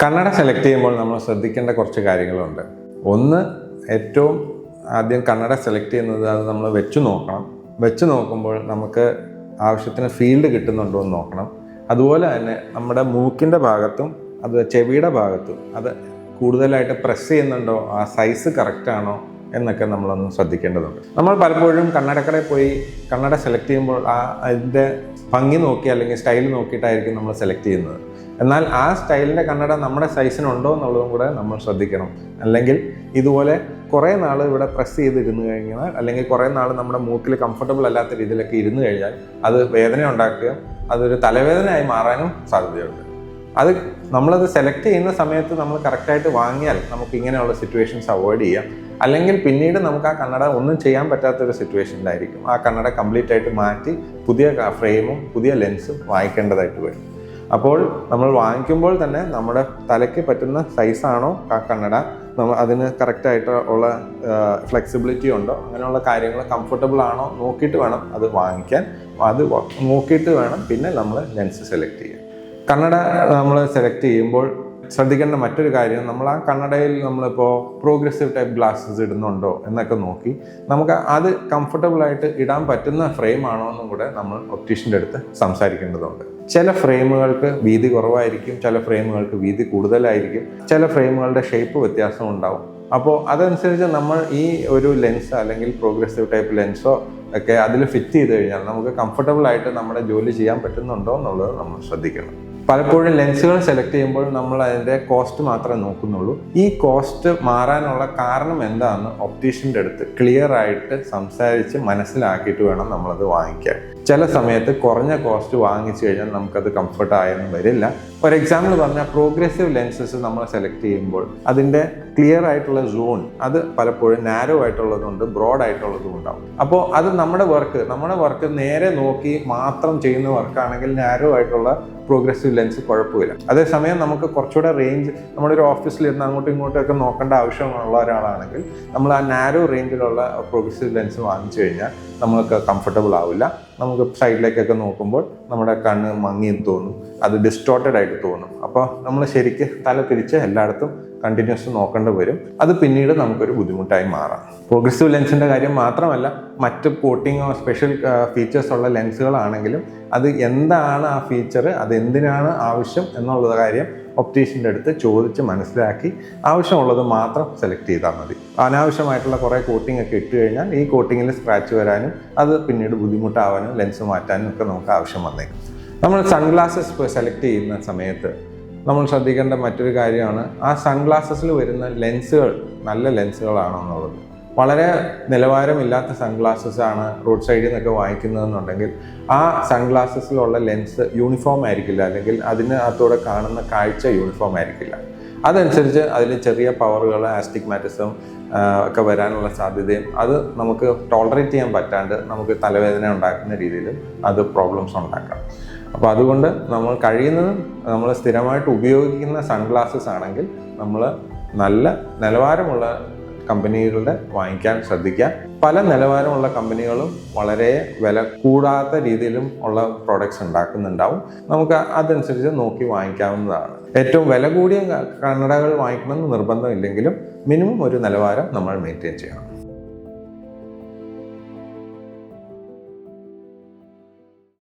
കണ്ണട സെലക്ട് ചെയ്യുമ്പോൾ നമ്മൾ ശ്രദ്ധിക്കേണ്ട കുറച്ച് കാര്യങ്ങളുണ്ട്. ഒന്ന്, ഏറ്റവും ആദ്യം കണ്ണട സെലക്ട് ചെയ്യുന്നത് അത് നമ്മൾ വെച്ച് നോക്കണം. വെച്ച് നോക്കുമ്പോൾ നമുക്ക് ആവശ്യത്തിന് ഫീൽഡ് കിട്ടുന്നുണ്ടോ എന്ന് നോക്കണം. അതുപോലെ തന്നെ നമ്മുടെ മൂക്കിൻ്റെ ഭാഗത്തും അത് ചെവിയുടെ ഭാഗത്തും അത് കൂടുതലായിട്ട് പ്രസ് ചെയ്യുന്നുണ്ടോ, ആ സൈസ് കറക്റ്റാണോ എന്നൊക്കെ നമ്മളൊന്ന് ശ്രദ്ധിക്കേണ്ടതുണ്ട്. നമ്മൾ പലപ്പോഴും കണ്ണടക്കടയിൽ പോയി കണ്ണട സെലക്ട് ചെയ്യുമ്പോൾ അതിൻ്റെ ഭംഗി നോക്കി അല്ലെങ്കിൽ സ്റ്റൈൽ നോക്കിയിട്ടായിരിക്കും നമ്മൾ സെലക്ട് ചെയ്യുന്നത്. എന്നാൽ ആ സ്റ്റൈലിൻ്റെ കണ്ണട നമ്മുടെ സൈസിനുണ്ടോ എന്നുള്ളതും കൂടെ നമ്മൾ ശ്രദ്ധിക്കണം. അല്ലെങ്കിൽ ഇതുപോലെ കുറേ നാൾ ഇവിടെ പ്രസ് ചെയ്തിരുന്നു കഴിഞ്ഞാൽ, അല്ലെങ്കിൽ കുറേ നാൾ നമ്മുടെ മൂക്കിൽ കംഫർട്ടബിൾ അല്ലാത്ത രീതിയിലൊക്കെ ഇരുന്ന് കഴിഞ്ഞാൽ അത് വേദന ഉണ്ടാക്കുകയും അതൊരു തലവേദനയായി മാറാനും സാധ്യതയുണ്ട്. നമ്മളത് സെലക്ട് ചെയ്യുന്ന സമയത്ത് നമ്മൾ കറക്റ്റായിട്ട് വാങ്ങിയാൽ നമുക്ക് ഇങ്ങനെയുള്ള സിറ്റുവേഷൻസ് അവോയ്ഡ് ചെയ്യാം. അല്ലെങ്കിൽ പിന്നീട് നമുക്ക് ആ കണ്ണട ഒന്നും ചെയ്യാൻ പറ്റാത്തൊരു സിറ്റുവേഷനിലായിരിക്കും. ആ കണ്ണട കംപ്ലീറ്റ് ആയിട്ട് മാറ്റി പുതിയ ഫ്രെയിമും പുതിയ ലെൻസും വാങ്ങിക്കേണ്ടതായിട്ട് വരും. അപ്പോൾ നമ്മൾ വാങ്ങിക്കുമ്പോൾ തന്നെ നമ്മുടെ തലയ്ക്ക് പറ്റുന്ന സൈസാണോ ആ കണ്ണട, അതിന് കറക്റ്റായിട്ട് ഉള്ള ഫ്ലെക്സിബിലിറ്റി ഉണ്ടോ, അങ്ങനെയുള്ള കാര്യങ്ങൾ കംഫർട്ടബിൾ ആണോ നോക്കിയിട്ട് വേണം അത് വാങ്ങിക്കാൻ. അത് നോക്കിയിട്ട് വേണം പിന്നെ നമ്മൾ ലെൻസ് സെലക്ട് ചെയ്യാൻ. കണ്ണട നമ്മൾ സെലക്ട് ചെയ്യുമ്പോൾ ശ്രദ്ധിക്കേണ്ട മറ്റൊരു കാര്യം, നമ്മൾ ആ കണ്ണടയിൽ നമ്മളിപ്പോൾ പ്രോഗ്രസീവ് ടൈപ്പ് ഗ്ലാസ്സസ് ഇടുന്നുണ്ടോ എന്നൊക്കെ നോക്കി നമുക്ക് അത് കംഫർട്ടബിളായിട്ട് ഇടാൻ പറ്റുന്ന ഫ്രെയിം ആണോ എന്നും കൂടെ നമ്മൾ ഒപ്റ്റീഷ്യൻ്റെ അടുത്ത് സംസാരിക്കേണ്ടതുണ്ട്. ചില ഫ്രെയിമുകൾക്ക് വീതി കുറവായിരിക്കും, ചില ഫ്രെയിമുകൾക്ക് വീതി കൂടുതലായിരിക്കും, ചില ഫ്രെയിമുകളുടെ ഷേപ്പ് വ്യത്യാസം ഉണ്ടാവും. അപ്പോൾ അതനുസരിച്ച് നമ്മൾ ഈ ഒരു ലെൻസ് അല്ലെങ്കിൽ പ്രോഗ്രസീവ് ടൈപ്പ് ലെൻസോ ഒക്കെ അതിൽ ഫിറ്റ് ചെയ്ത് കഴിഞ്ഞാൽ നമുക്ക് കംഫർട്ടബിളായിട്ട് നമ്മുടെ ജോലി ചെയ്യാൻ പറ്റുന്നുണ്ടോ എന്നുള്ളത് നമ്മൾ ശ്രദ്ധിക്കണം. പലപ്പോഴും ലെൻസുകൾ സെലക്ട് ചെയ്യുമ്പോൾ നമ്മൾ അതിൻ്റെ കോസ്റ്റ് മാത്രമേ നോക്കുന്നുള്ളൂ. ഈ കോസ്റ്റ് മാറാനുള്ള കാരണം എന്താണെന്ന് ഒപ്റ്റീഷ്യൻ്റെ അടുത്ത് ക്ലിയർ ആയിട്ട് സംസാരിച്ച് മനസ്സിലാക്കിയിട്ട് വേണം നമ്മളത് വാങ്ങിക്കാൻ. ചില സമയത്ത് കുറഞ്ഞ കോസ്റ്റ് വാങ്ങിച്ചു കഴിഞ്ഞാൽ നമുക്കത് കംഫർട്ട് ആയെന്ന് വരില്ല. ഫോർ എക്സാമ്പിൾ പറഞ്ഞാൽ പ്രോഗ്രസീവ് ലെൻസസ് നമ്മൾ സെലക്ട് ചെയ്യുമ്പോൾ അതിൻ്റെ ക്ലിയർ ആയിട്ടുള്ള സോൺ അത് പലപ്പോഴും നാരോ ആയിട്ടുള്ളതുകൊണ്ട് ബ്രോഡ് ആയിട്ടുള്ളതും ഉണ്ടാവും. അപ്പോൾ അത് നമ്മുടെ വർക്ക് നേരെ നോക്കി മാത്രം ചെയ്യുന്ന വർക്കാണെങ്കിൽ നാരോ ആയിട്ടുള്ള പ്രോഗ്രസീവ് ലെൻസ് കുഴപ്പമില്ല. അതേസമയം നമുക്ക് കുറച്ചുകൂടെ റേഞ്ച്, നമ്മുടെ ഒരു ഓഫീസിലിരുന്ന് അങ്ങോട്ടും ഇങ്ങോട്ടും ഒക്കെ നോക്കേണ്ട ആവശ്യമുള്ള ഒരാളാണെങ്കിൽ നമ്മൾ ആ നാരോ റേഞ്ചിലുള്ള പ്രോഗ്രസീവ് ലെൻസ് വാങ്ങിച്ചു കഴിഞ്ഞാൽ നമ്മൾക്ക് കംഫർട്ടബിൾ ആവില്ല. നമുക്ക് സൈഡിലേക്കൊക്കെ നോക്കുമ്പോൾ നമ്മുടെ കണ്ണ് മങ്ങി തോന്നും, അത് ഡിസ്റ്റോർട്ടഡ് ആയിട്ട് തോന്നും. അപ്പോൾ നമ്മൾ ശരിക്ക് തല തിരിച്ച് എല്ലായിടത്തും കണ്ടിന്യൂസ് നോക്കേണ്ടി വരും. അത് പിന്നീട് നമുക്കൊരു ബുദ്ധിമുട്ടായി മാറാം. പ്രോഗ്രസീവ് ലെൻസിൻ്റെ കാര്യം മാത്രമല്ല, മറ്റ് കോട്ടിങ്ങോ സ്പെഷ്യൽ ഫീച്ചേഴ്സ് ഉള്ള ലെൻസുകളാണെങ്കിലും അത് എന്താണ് ആ ഫീച്ചർ, അതെന്തിനാണ് ആവശ്യം എന്നുള്ള കാര്യം ഒപ്റ്റീഷ്യൻ്റെ അടുത്ത് ചോദിച്ച് മനസ്സിലാക്കി ആവശ്യമുള്ളത് മാത്രം സെലക്ട് ചെയ്താൽ മതി. അനാവശ്യമായിട്ടുള്ള കുറേ കോട്ടിംഗ് ഒക്കെ ഇട്ട് കഴിഞ്ഞാൽ ഈ കോട്ടിങ്ങിൽ സ്ക്രാച്ച് വരാനും അത് പിന്നീട് ബുദ്ധിമുട്ടാവാനും ലെൻസ് മാറ്റാനും ഒക്കെ നമുക്ക് ആവശ്യം വന്നേക്കും. നമ്മൾ സൺഗ്ലാസസ് സെലക്ട് ചെയ്യുന്ന സമയത്ത് നമ്മൾ ശ്രദ്ധിക്കേണ്ട മറ്റൊരു കാര്യമാണ് ആ സൺഗ്ലാസസിൽ വരുന്ന ലെൻസുകൾ നല്ല ലെൻസുകളാണോ എന്നുള്ളത്. വളരെ നിലവാരമില്ലാത്ത സൺഗ്ലാസസ് ആണ് റോഡ് സൈഡിൽ നിന്നൊക്കെ വാങ്ങിക്കുന്നതെന്നുണ്ടെങ്കിൽ ആ സൺഗ്ലാസസിലുള്ള ലെൻസ് യൂണിഫോം ആയിരിക്കില്ല, അല്ലെങ്കിൽ അതിനകത്തൂടെ കാണുന്ന കാഴ്ച യൂണിഫോം ആയിരിക്കില്ല. അതനുസരിച്ച് അതിൽ ചെറിയ പവറുകൾ, ആസ്റ്റിഗ്മാറ്റിസം ഒക്കെ വരാനുള്ള സാധ്യതയും അത് നമുക്ക് ടോളറേറ്റ് ചെയ്യാൻ പറ്റാണ്ട് നമുക്ക് തലവേദന ഉണ്ടാക്കുന്ന രീതിയിൽ അത് പ്രോബ്ലംസ് ഉണ്ടാക്കാം. അപ്പോൾ അതുകൊണ്ട് നമ്മൾ കഴിയുന്നതും നമ്മൾ സ്ഥിരമായിട്ട് ഉപയോഗിക്കുന്ന സൺഗ്ലാസസ് ആണെങ്കിൽ നമ്മൾ നല്ല നിലവാരമുള്ള കമ്പനികളുടെ വാങ്ങിക്കാൻ ശ്രദ്ധിക്കുക. പല നിലവാരമുള്ള കമ്പനികളും വളരെ വില കൂടാത്ത രീതിയിലും ഉള്ള പ്രോഡക്ട്സ് ഉണ്ടാക്കുന്നുണ്ടാവും. നമുക്ക് അതനുസരിച്ച് നോക്കി വാങ്ങിക്കാവുന്നതാണ്. ഏറ്റവും വില കൂടിയ കണ്ണടകൾ വാങ്ങിക്കണമെന്ന് നിർബന്ധമില്ലെങ്കിലും മിനിമം ഒരു നിലവാരം നമ്മൾ മെയിൻറ്റെയിൻ ചെയ്യണം.